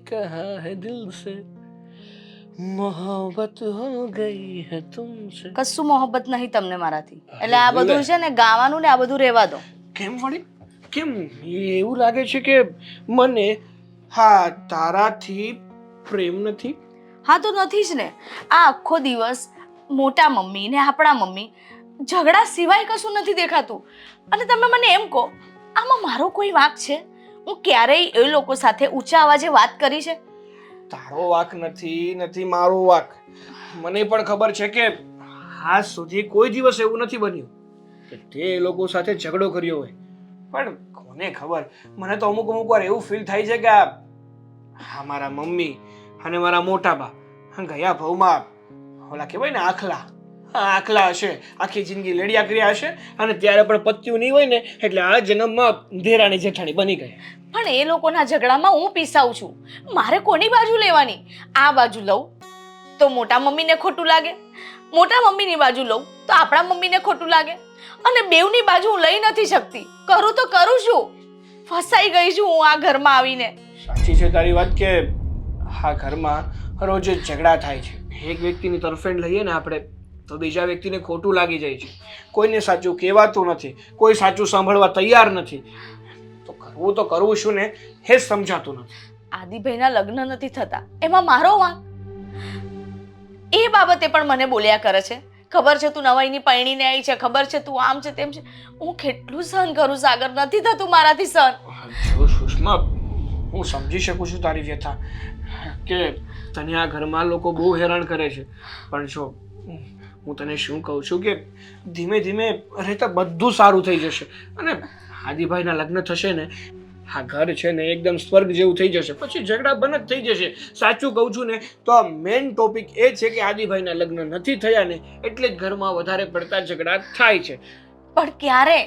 कहा है दिल से मोहब्बत हो गई है तुमसे. કશું મોહબ્બત નહીં તમને મારાથી. એટલે આ બધું છે ને ગાવાનું ને આ બધું રહેવા દો. કેમ વળી કેમ એવું લાગે છે કે મને હા તારાથી પ્રેમ નથી? હા તો નથી જ ને. આ આખો દિવસ મોટા મમ્મી ને આપણા મમ્મી ઝઘડા સિવાય કશું નથી દેખાતું. અને તમે મને એમ કહો, આમાં મારો કોઈ વાંક છે? હું ક્યારેય એ લોકો સાથે ઊંચા અવાજે વાત કરી છે? તારો વાંક નથી મારો વાંક. મને પણ ખબર છે કે આજ સુધી કોઈ દિવસ એવું નથી બન્યું કે તે લોકો સાથે ઝઘડો કર્યો હોય. પણ કોને ખબર, મને તો અમુક વાર એવું ફીલ થાય છે કે આ મારા મમ્મી અને મારા મોટા બા ગયા ભાવમાં ઓલા કહેવાય ને આખલા હશે, આખી જિંદગી લડ્યા કર્યા હશે અને ત્યારે પણ પત્યું નહીં હોય ને એટલે આ જન્મમાં દેરાણી જેઠાણી બની ગયા. પણ એ લોકોના ઝઘડામાં હું પીસાઉં છું. મારે કોની બાજુ લેવાની? આ બાજુ લઉં તો મોટા મમ્મીને ખોટું લાગે, મોટા મમ્મીની બાજુ લઉં તો આપણા મમ્મીને ખોટું લાગે. અને બેવની બાજુ હું લઈ નથી શકતી. કરું તો કરું છું. ફસાઈ ગઈ છું હું આ ઘરમાં આવીને. સાચી છે તારી વાત કે આ ઘરમાં રોજ જ ઝઘડા થાય છે. એક વ્યક્તિની તરફેણ લઈએ ને આપણે તો બીજા વ્યક્તિને ખોટું લાગી જાય છે. કોઈને સાચું કહેવાતું નથી, કોઈ સાચું સાંભળવા તૈયાર નથી. તો કરવું શું ને એ જ સમજાતું નથી. આદિભાઈના લગ્ન નથી થતા એમાં મારો વાંક? એ બાબતે પણ મને બોલ્યા કરે છે. ખબર છે તું નવાઈની પરણીને આવી છે, ખબર છે તું આમ છે તેમ છે. હું કેટલું સહન કરું સાગર, નથી થતું મારાથી સહન. જો સુષ્મા, હું સમજી શકું છું તારી વ્યથા કે તને આ ઘરમાં લોકો બહુ હેરાન કરે છે. પણ જો હું તને શું કહું છું કે ધીમે ધીમે રહેતા બધું સારું થઈ જશે. અને આદિભાઈના લગ્ન થશે ને આ ઘર છે ને એકદમ સ્વર્ગ જેવું થઈ જશે. પછી ઝઘડા બંધ જ થઈ જશે. સાચું કહું છું ને તો આ મેઇન ટોપિક એ છે કે આદિભાઈના લગ્ન નથી થયા ને એટલે જ ઘરમાં વધારે પડતા ઝઘડા થાય છે. પણ ક્યારે?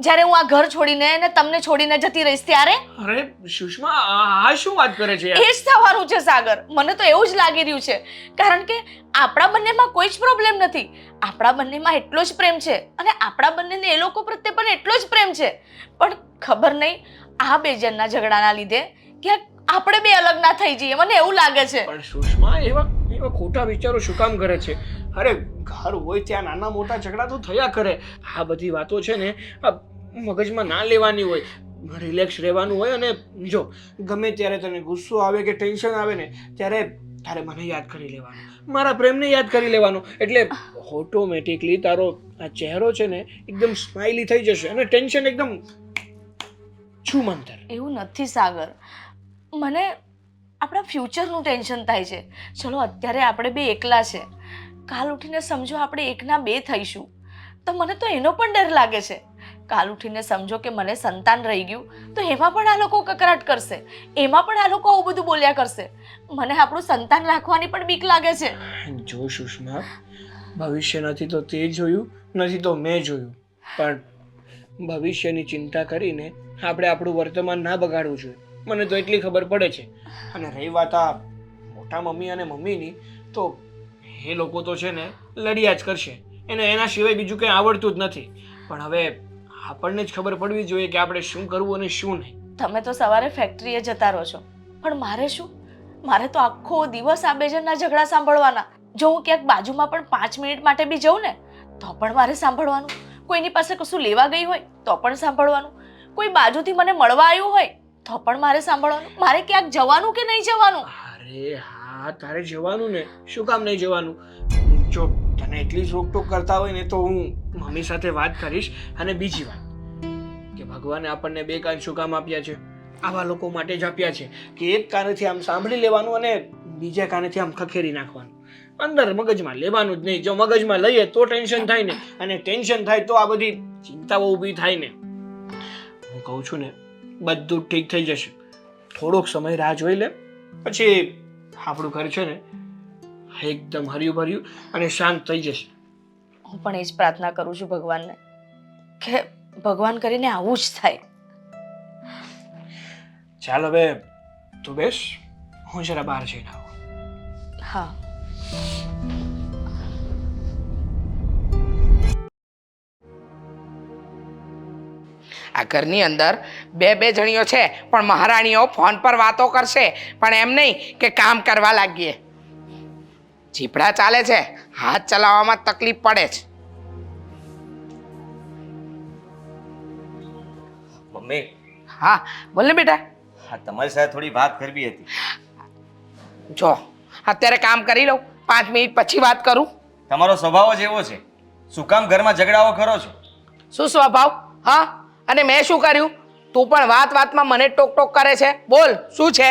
જ્યારે હું આ ઘર છોડીને ને તમને છોડીને જતી રહીશ ત્યારે? અરે સુષ્મા, આ શું વાત કરે છે યાર? એ જ થવાનું છે સાગર. મને તો એવું જ લાગી રહ્યું છે. કારણ કે આપણા બંનેમાં કોઈ જ પ્રોબ્લેમ નથી. આપણા બંનેમાં એટલો જ પ્રેમ છે અને આપણા બંનેને એ લોકો પ્રત્યે પણ એટલો જ પ્રેમ છે. પણ ખબર નહીં આ બે જણના ઝઘડાના લીધે ક્યાંક આપણે બે અલગ ના થઈ જઈએ, મને એવું લાગે છે. પણ સુષ્મા, એવા ખોટા વિચારો શું કામ કરે છે? અરે ઘર હોય ત્યાં નાના મોટા ઝઘડા તો થયા કરે. આ બધી વાતો છે ને મગજમાં ના લેવાની હોય, રિલેક્સ રહેવાનું હોય. અને જો ગમે ત્યારે તને ગુસ્સો આવે કે ટેન્શન આવે ને ત્યારે મને યાદ કરી લેવાનું, મારા પ્રેમને યાદ કરી લેવાનો. એટલે ઓટોમેટિકલી તારો આ ચહેરો છે ને એકદમ સ્માઇલી થઈ જશે અને ટેન્શન એકદમ છૂમંતર. એવું નથી સાગર. મને આપણા ફ્યુચરનું ટેન્શન થાય છે. ચલો અત્યારે આપણે બે એકલા છે, કાલ ઉઠીને સમજો આપણે એકના બે થઈશું તો મને તો એનો પણ ડર લાગે છે. કાલ ઉઠીને સમજો કે મને સંતાન રહી ગયું તો એમાં પણ આ લોકો કકરાટ કરશે, એમાં પણ આ લોકો આવું બધું બોલ્યા કરશે. મને આપણું સંતાન રાખવાની પણ બીક લાગે છે. જો સુષ્મા, ભવિષ્ય નથી તો તે જોયું, નથી તો મેં જોયું. પણ ભવિષ્યની ચિંતા કરીને આપણે આપણું વર્તમાન ના બગાડવું જોઈએ. મને તો એટલી ખબર પડે છે. અને રહી વાત આ મોટા મમ્મી અને મમ્મીની, તો એ લોકો તો છે ને લડ્યા જ કરશે. એને એના સિવાય બીજું કંઈ આવડતું જ નથી. પણ હવે આપણને જ ખબર પડવી જોઈએ કે આપણે શું કરવું અને શું નહીં. તમે તો સવારે ફેક્ટરીએ જતા રહો છો, પણ મારે શું? મારે તો આખો દિવસ આ બે જણના ઝઘડા સાંભળવાના. જો હું ક્યાંક બાજુમાં પણ 5 મિનિટ માટે બી જઉં ને તો પણ મારે સાંભળવાનું. કોઈની પાસે કશું લેવા ગઈ હોય તો પણ સાંભળવાનું. કોઈ બાજુથી મને મળવા આવ્યું હોય તો પણ મારે સાંભળવાનું. મારે ક્યાંક જવાનું કે નહીં જવાનું? અરે હા, તારે જવાનું ને. શું કામ નહીં જવાનું? જો તને એટલી જ રોકટોક કરતા હોય ને તો હું મમ્મી સાથે વાત કરીશ. અને બીજી વાત કે ભગવાને આપણને બે કાન શું કામ આપ્યા છે? આવા લોકો માટે જ આપ્યા છે કે એક કાનેથી આમ સાંભળી લેવાનું અને બીજા કાનેથી આમ ખખેરી નાખવાનું. અંદર મગજમાં લેવાનું જ નહીં. જો મગજમાં લઈએ તો ટેન્શન થાય ને, અને ટેન્શન થાય તો આ બધી ચિંતાઓ ઊભી થાય ને. હું કહું છું ને બધું ઠીક થઈ જશે. થોડોક સમય રાહ જોઈ લે, પછી આપણું ઘર છે ને એકદમ હર્યું ભર્યું અને શાંત થઈ જશે. હું પણ એ જ પ્રાર્થના કરું છું ભગવાનને કે ભગવાન કરીને આવું જ થાય. ચાલ હવે તું બેસ, હું જરા બહાર જઈને આવું. હા. આ ઘરની અંદર બે જણીઓ છે પણ મહારાણીઓ ફોન પર વાતો કરશે પણ એમ નહીં કે કામ કરવા લાગીએ. જીભડા ચાલે છે, હાથ ચલાવવામાં તકલીફ પડે છે. મમ્મી, હા બોલ ને બેટા. હા તમારી સાથે થોડી વાત કરવી હતી. જો અત્યારે કામ કરી લઉં, 5 મિનિટ પછી વાત કરું. તમારો સ્વભાવ જ એવો છે. શું કામ ઘરમાં ઝઘડાઓ કરો છો? શું સ્વભાવ? હા, અને મેં શું કર્યું? તું પણ વાતમાં મને ટોક કરે છે. બોલ શું છે?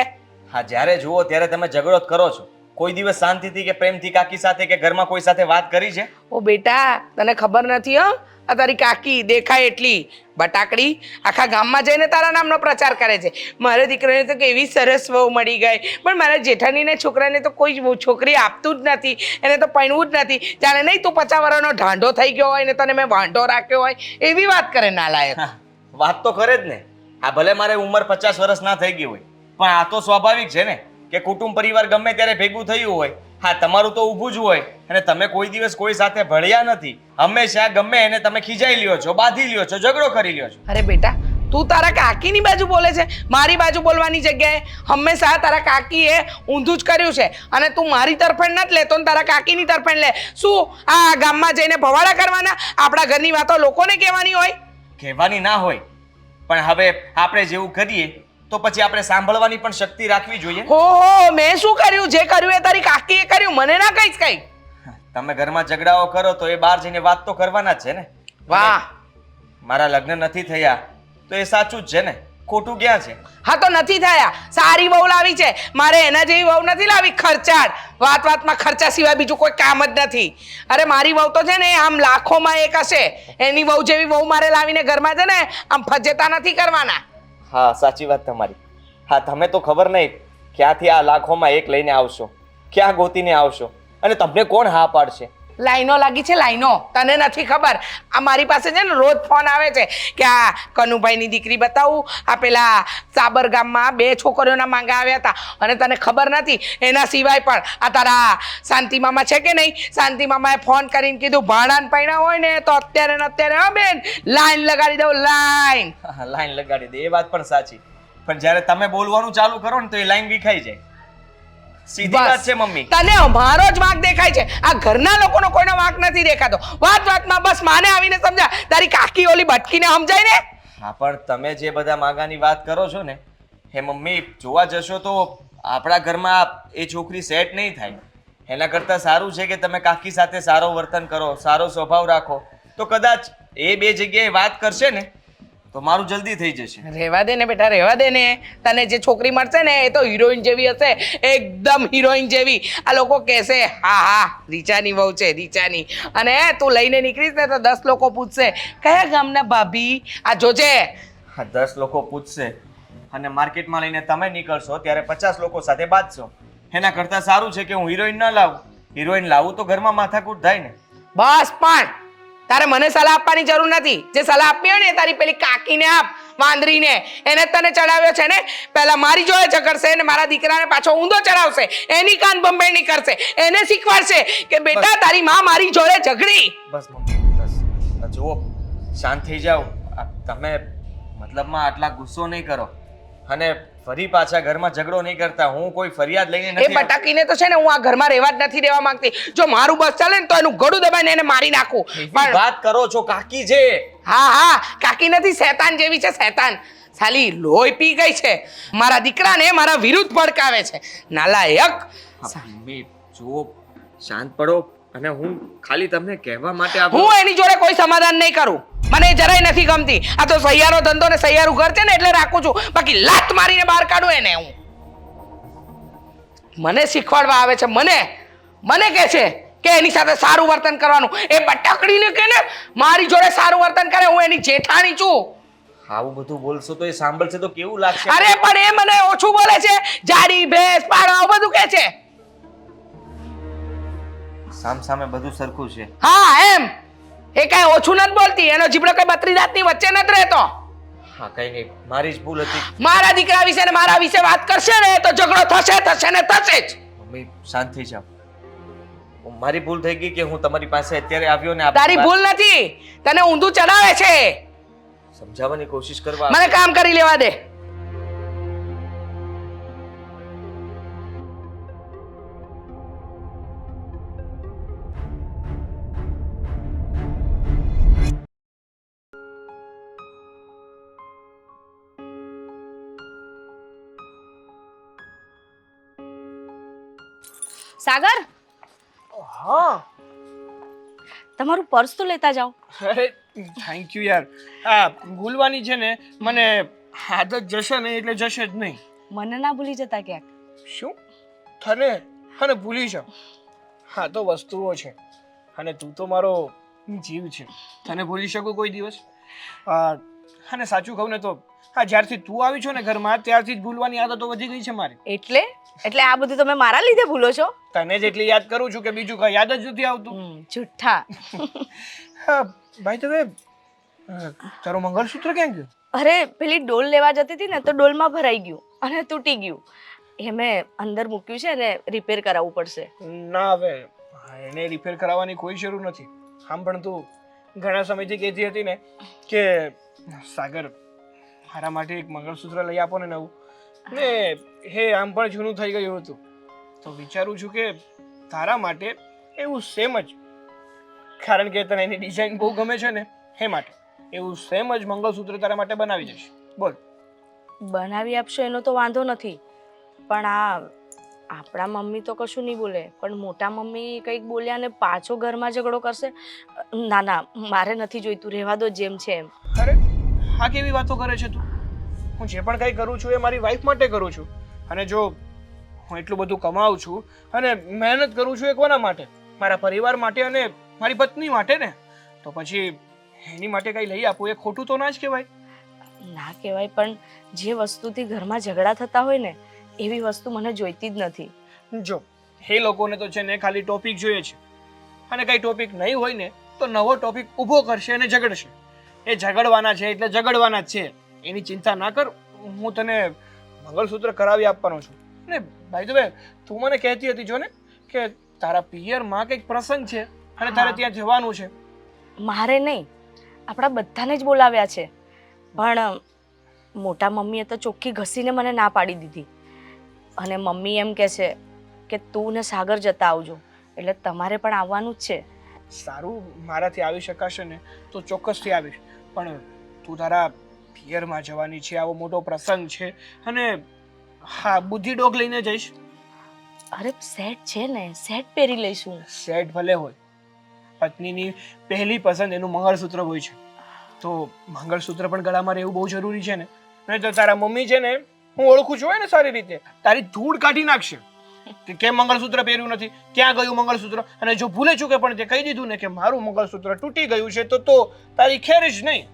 હા, જ્યારે જુઓ ત્યારે તમે ઝઘડો જ કરો છો. કોઈ દિવસ શાંતિથી કે પ્રેમથી કાકી સાથે કે ઘરમાં કોઈ સાથે વાત કરી છે? ઓ બેટા, તને ખબર નથી હો, આ તારી કાકી દેખાય એટલી બટાકડી આખા ગામમાં જઈને તારા નામનો પ્રચાર કરે છે. મારા દીકરાને તો કેવી સરસ વહુ મળી ગઈ, પણ મારા જેઠાણીને છોકરાને તો કોઈ છોકરી આપતું જ નથી, એને તો પરણવું જ નથી. જાણે નહીં તું 50 વર્ષનો ઢાંઢો થઈ ગયો હોય ને તને મેં વાંઢો રાખ્યો હોય એવી વાત કરે નાલાયક. હા, વાત તો કરે જ ને. આ ભલે મારે ઉંમર 50 વર્ષ ના થઈ ગઈ હોય, પણ આ તો સ્વાભાવિક છે ને કે કુટુંબ પરિવાર ગમે ત્યારે ભેગું થયું હોય. હા, તમારું તો ઊભું જ હોય અને તમે કોઈ દિવસ કોઈ સાથે ભળ્યા નથી. હંમેશા ગમે એને તમે ખીજાઈ લ્યો છો, બાંધી લ્યો છો, ઝઘડો કરી લ્યો છો. અરે બેટા, તું તારા કાકીની બાજુ બોલે છે, મારી બાજુ બોલવાની જગ્યાએ હંમેશા તારા કાકીએ ઊંધું જ કર્યું છે અને તું મારી તરફેણ નથી લેતો ને તારા કાકીની તરફેણ લે. શું આ ગામમાં જઈને ભવાડા કરવાના? આપણા ઘરની વાતો લોકોને કહેવાની હોય? કહેવાની ના હોય, પણ હવે આપણે જેવું કરીએ તો પછી આપણે સાંભળવાની પણ શક્તિ રાખવી જોઈએ. હો, મેં શું કર્યું? જે કર્યું એ તારી કાકીએ કર્યું, મને ના કહીશ કઈ. તમે ઘરમાં ઝઘડાઓ કરો તો એ બહાર જઈને વાત તો કરવાના જ છે ને. વાહ, મારા લગ્ન નથી થયા તો એ સાચું જ છે ને. ખોટું ક્યાં છે? હા તો નથી થયા. સારી વહુ લાવી છે, મારે એના જેવી વહુ નથી લાવી ખર્ચાળ. વાતમાં ખર્ચા સિવાય બીજું કોઈ કામ જ નથી. અરે મારી વહુ તો છે ને આમ લાખોમાં એક હશે. એની વહુ જેવી વહુ મારે લાવીને ઘરમાં છે ને આમ ફજેતા નથી કરવાના. હા, સાચી વાત તમારી. હા, તમે તો ખબર નહીં ક્યાંથી આ લાખોમાં એક લઈને આવશો, ક્યાં ગોતીને આવશો અને તમને કોણ હા પાડશે? લાઈનો લાગી છે, લાઈનો. તને નથી ખબર, આ મારી પાસે છે ને રોજ ફોન આવે છે કે આ કનુભાઈની દીકરી બતાવું, આ પેલા સાબર ગામમાં 2 છોકરીઓના માંગા આવ્યા હતા અને તને ખબર નથી. એના સિવાય પણ આ તારા શાંતિ મામા છે કે નહીં, શાંતિ મામાએ ફોન કરીને કીધું ભાણાને પૈણા હોય ને તો અત્યારે ને અત્યારે હા બેન લાઈન લગાડી દઉં. લાઈન લાઈન લગાડી દે, એ વાત પણ સાચી. પણ જ્યારે તમે બોલવાનું ચાલુ કરો ને તો એ લાઈન વિખાઈ જાય. સીધી વાત છે મમ્મી. તને અમારો જ વાંક દેખાય છે, આ ઘરના લોકોનો કોઈનો વાંક નથી દેખાતો. વાતમાં બસ માને આવીને સમજા. તારી કાકી ઓલી ભટકીને સમજાય ને. હા, પણ તમે જે બધા માગાની વાત કરો છો ને હે મમ્મી, જોવા જશો તો આપણા ઘરમાં એ છોકરી સેટ નહીં થાય. એના કરતાં સારું છે કે તમે કાકી સાથે સારો વર્તન કરો, સારો સ્વભાવ રાખો, તો કદાચ એ 2 જગ્યાએ વાત કરશે ને તો મારું જલ્દી થઈ જશે. રહેવા દે ને બેટા, રહેવા દે ને. તને જે છોકરી મળશે ને એ તો હિરોઈન જેવી હશે, એકદમ હિરોઈન જેવી. આ લોકો કહેશે હા રીચાની વહુ છે, રીચાની. અને તું લઈને નીકળીશ ને તો 10 લોકો પૂછશે કયા ગામના ભાભી. આ જોજે. હા, 10 લોકો પૂછશે અને માર્કેટમાં લઈને તમે નીકળશો ત્યારે 50 લોકો સાથે બાંધશો. એના કરતાં સારું છે કે હું હિરોઈન ન લાવું. હિરોઈન લાવું તો ઘરમાં માથાકૂટ થાય ને. બસ, પણ તારે મને સલાહ આપવાની જરૂર નથી. જે સલાહ આપી હોય ને તારી પેલી કાકીને આપ, વાંદરીને. એને તને ચડાવ્યો છે ને, પહેલા મારી જોડે ઝઘડશે ને મારા દીકરાને પાછો ઊંધો ચડાવશે, એની કાન બંબાઈની કરશે, એને શીખવાડશે કે બેટા તારી માં મારી જોડે ઝઘડી. બસ મમ્મી, બસ. જુઓ, શાંત થઈ જાઓ. તમે મતલબમાં આટલા ગુસ્સો નહીં કરો અને ફરી પાછા ઘરમાં ઝઘડો નહીં કરતા. હું કોઈ ફરિયાદ લઈને એ નથી. બટાકીને તો છે ને હું આ ઘરમાં રહેવા જ નથી દેવા માંગતી. જો મારું બસ ચાલે ને તો એનું ગળું દબાઈને એને મારી નાખું. પણ વાત કરો છો, કાકી છે. હા, કાકી નથી, શેતાન જેવી છે, શેતાન. સાલી લોહી પી ગઈ છે, મારા દીકરાને મારા વિરુદ્ધ ભડકાવે છે, નાલાયક. મમ્મી જુઓ, શાંત પડો અને હું ખાલી તમને કહેવા માટે હું એની જોડે કોઈ સમાધાન નહીં કરું. મને જરાય નથી ગમતી. આ તો સહિયારો ધંધો ને સહિયારું ઘર છે ને એટલે રાખું છું, બાકી લાત મારીને બહાર કાઢું એને હું. મને શીખવાડવા આવે છે, મને કહે છે કે એની સાથે સારું વર્તન કરવાનું. એ બટાકડીને કે ને મારી જોડે સારું વર્તન કરે, હું એની જેઠાણી છું. આવું બધું બોલશો તો એ સાંભળશે તો કેવું લાગશે? અરે પણ એ મને ઓછું બોલે છે, જાડી ભેંસ પાડો આવું બધું કહે છે. સામે બધું સરખું છે. હા એમ, એ કઈ ઓછું નથી બોલતી. એનો જીબડો કઈ 32 દાંતની વચ્ચે નથી રહેતો. હા, કઈ નહીં, મારી જ ભૂલ હતી. મારા દીકરા વિશે ને મારા વિશે વાત કરશે ને તો ઝઘડો થશે ને થશે જ. મમ્મી શાંત થઈ જાઓ. મારી ભૂલ થઈ ગઈ કે હું તમારી પાસે અત્યારે આવ્યો ને તારી ભૂલ નથી, તને ઊંધું ચડાવે છે. સમજાવવાની કોશિશ કરવા મને કામ કરી લેવા દે. સાગર, હા તમારું પર્સ તો લેતા જાઓ. અરે થેન્ક યુ યાર. આ ભૂલવાની છે ને મને આદત જશે ને એટલે જશે જ નહીં. મને ના ભૂલી જતા ક્યાંક. શું તને અને ભૂલી જાઉં? હા તો વસ્તુઓ છે અને તું તો મારો જીવ છે. તને ભૂલી શકું કોઈ દિવસ? અને સાચું કહું ને તો હા જ્યારથી તું આવી છો ને ઘરમાં ત્યારથી જ ભૂલવાની આદતો વધી ગઈ છે મારી. એટલે આ બધું તમે મારા લીધે ભૂલો છો? તને જેટલી યાદ કરું છું કે બીજું કઈ યાદ જ નથી આવતું. જુઠ્ઠા. હા ભાઈ તમે તારું મંગળસૂત્ર ક્યાં ગયું? અરે પેલી ડોલ લેવા જતી હતી ને તો ડોલમાં ભરાઈ ગયું અને તૂટી ગયું. એ મેં અંદર મૂક્યું છે અને રિપેર કરાવવું પડશે. ના હવે એને રિપેર કરાવવાની કોઈ જરૂર નથી. આમ પણ તું ઘણા સમયથી કહેતી હતી ને કે સાગર મારા માટે એક મંગળસૂત્ર લઈ આપો ને નવું. ને હે આમ પણ જૂનું થઈ ગયું હતું તો વિચારું છું કે તારા માટે એવું સેમ જ, કારણ કે તને એની ડિઝાઇન બહુ ગમે છે ને એ માટે એવું સેમ જ મંગળસૂત્ર તારા માટે બનાવી દઈશ. બોલ. બનાવી આપશો એનો તો વાંધો નથી, પણ આ આપણા મમ્મી તો કશું નહીં બોલે, પણ મોટા મમ્મી કંઈક બોલ્યા ને પાછો ઘરમાં ઝઘડો કરશે. ના ના, મારે નથી જોઈતું, રહેવા દો જેમ છે એમ. અરે આ કેવી વાતો કરે છે તું? હું જે પણ કંઈ કરું છું એ મારી વાઈફ માટે કરું છું. અને જો હું એટલું બધું કમાઉં છું અને મહેનત કરું છું એ કોના માટે? મારા પરિવાર માટે અને મારી પત્ની માટે ને. તો પછી એની માટે કંઈ લઈ આપું એ ખોટું તો ના જ કહેવાય? ના કહેવાય, પણ જે વસ્તુથી ઘરમાં ઝઘડા થતા હોય ને એવી વસ્તુ મને જોઈતી જ નથી. જો એ લોકોને તો છે ને ખાલી ટોપિક જોઈએ છે, અને કંઈ ટોપિક નહીં હોય ને તો નવો ટોપિક ઊભો કરશે અને ઝઘડશે. એ ઝઘડવાના છે એટલે ઝઘડવાના જ છે, એની ચિંતા ના કર. હું તને મંગળસૂત્ર કરાવી આપવાનો છું. ને ભાઈ તો તું મને કહેતી હતી જો ને કે તારા પિયરમાં કંઈક પ્રસંગ છે અને તારે ત્યાં જવાનું છે. મારે નહીં, આપણા બધાને જ બોલાવ્યા છે, પણ મોટા મમ્મીએ તો ચોખ્ખી ઘસીને મને ના પાડી દીધી. અને મમ્મી એમ કહે છે કે તું ને સાગર જતા આવજો, એટલે તમારે પણ આવવાનું જ છે. સારું, મારાથી આવી શકાશે ને તો ચોક્કસથી આવીશ, પણ તું તારા પિયરમાં જવાની છે, આવો મોટો પ્રસંગ છે અને હા બુદ્ધિ ડોગ લઈને જઈશ. અરે સેટ છે ને, સેટ પહેરી લઈશું. સેટ ભલે હોય, પત્નીની પહેલી પસંદ એનું મંગળસૂત્ર હોય છે, તો મંગળસૂત્ર પણ ગળામાં રહેવું બહુ જરૂરી છે ને. નહીં તો તારા મમ્મી છે ને, હું ઓળખું છું ને સારી રીતે, તારી ધૂળ કાઢી નાખશે કે કેમ મંગળસૂત્ર પહેર્યું નથી, ક્યાં ગયું મંગળસૂત્ર. અને જો ભૂલે ચૂકે પણ તે કહી દીધું ને કે મારું મંગળસૂત્ર તૂટી ગયું છે તો તારી ખેર જ નહીં.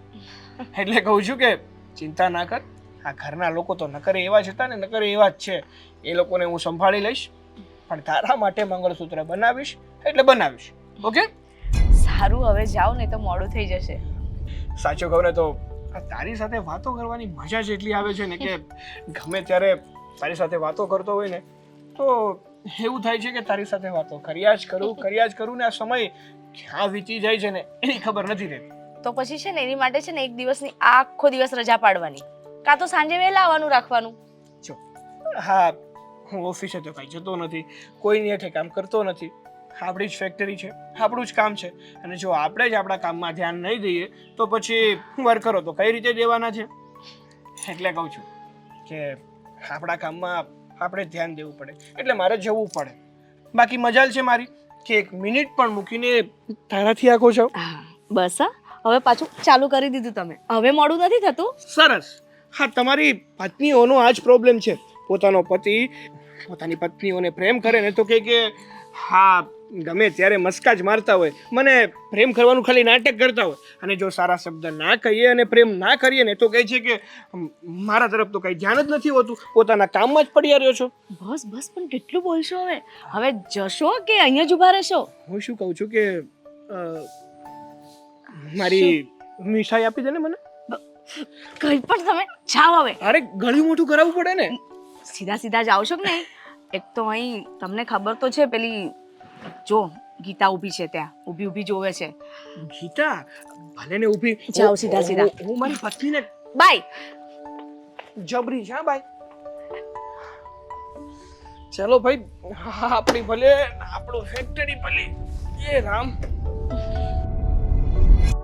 એટલે કહું છું કે ચિંતા ના કર. આ ઘરના લોકો તો ન કરે એવા જ હતા ને ન કરે એવા જ છે. એ લોકોને હું સંભાળી લઈશ, પણ તારા માટે મંગળસૂત્ર બનાવીશ એટલે બનાવીશ. ઓકે? સારું, હવે જાઓ ને તો મોડું થઈ જશે. સાચું કહું ને તો તારી સાથે વાતો કરવાની મજા જ એટલી આવે છે ને કે ગમે ત્યારે તારી સાથે વાતો કરતો હોય ને તો એવું થાય છે કે તારી સાથે વાતો કર્યા જ કરું ને આ સમય ક્યાં વીતી જાય છે ને એની ખબર નથી રહેતી. તો પછી છે ને એની માટે છે ને એક દિવસની આખો દિવસ રજા પાડવાની, કાં તો સાંજે વહેલા આવવાનું રાખવાનું. જો હા, હું ઓફિસે તો કાંઈ જતો નથી, કોઈની હેઠે કામ કરતો નથી. આપણી જ ફેક્ટરી છે, આપણું જ કામ છે, અને જો આપણે જ આપણા કામમાં ધ્યાન નહીં દઈએ તો પછી વર્કરો તો કઈ રીતે દેવાના છે? એટલે કહું છું કે આપણા કામમાં આપણે ધ્યાન દેવું પડે, એટલે મારે જવું પડે. બાકી મજાલ છે મારી કે એક મિનિટ પણ મૂકીને તારાથી આખો છો. બસ હા, હવે પાછું ચાલુ કરી દીધું તમે, હવે મોડું નથી થતું. સરસ. હા, તમારી પત્નીઓનો આ જ પ્રોબ્લેમ છે. પોતાનો પતિ પોતાની પત્નીઓને પ્રેમ કરે ને તો કે હા ગમે ત્યારે મસ્કા જ મારતા હોય, મને પ્રેમ કરવાનું ખાલી નાટક કરતા હોય, અને જો સારા શબ્દ ના કહીએ અને પ્રેમ ના કરીએ ને તો કહે છે કે મારા તરફ તો કંઈ ધ્યાન જ નથી હોતું, પોતાના કામમાં જ પડ્યા રહ્યો છો. બસ બસ, પણ કેટલું બોલશો હવે જશો કે અહીંયા જ ઊભા રહેશો? હું શું કહું છું કે મારી મીઠાઈ આપી દે ને મને. કંઈ પણ તમે જાઓ હવે. અરે ગળ્યું મોટું કરાવવું પડે ને. સીધા સીધા જાઓ છો કે નહીં? એક તો અહીં તમને ખબર તો છે, પેલી જો ગીતા ઊભી છે ત્યાં ઊભી ઊભી જોવે છે. ગીતા ભલે ને ઊભી જાઓ સીધા સીધા. હું મારી પત્નીને બાય. જબરી છે હા ભાઈ. ચલો ભાઈ, આપણી ભલે આપણું ફેક્ટરી ભલે. એ રામ.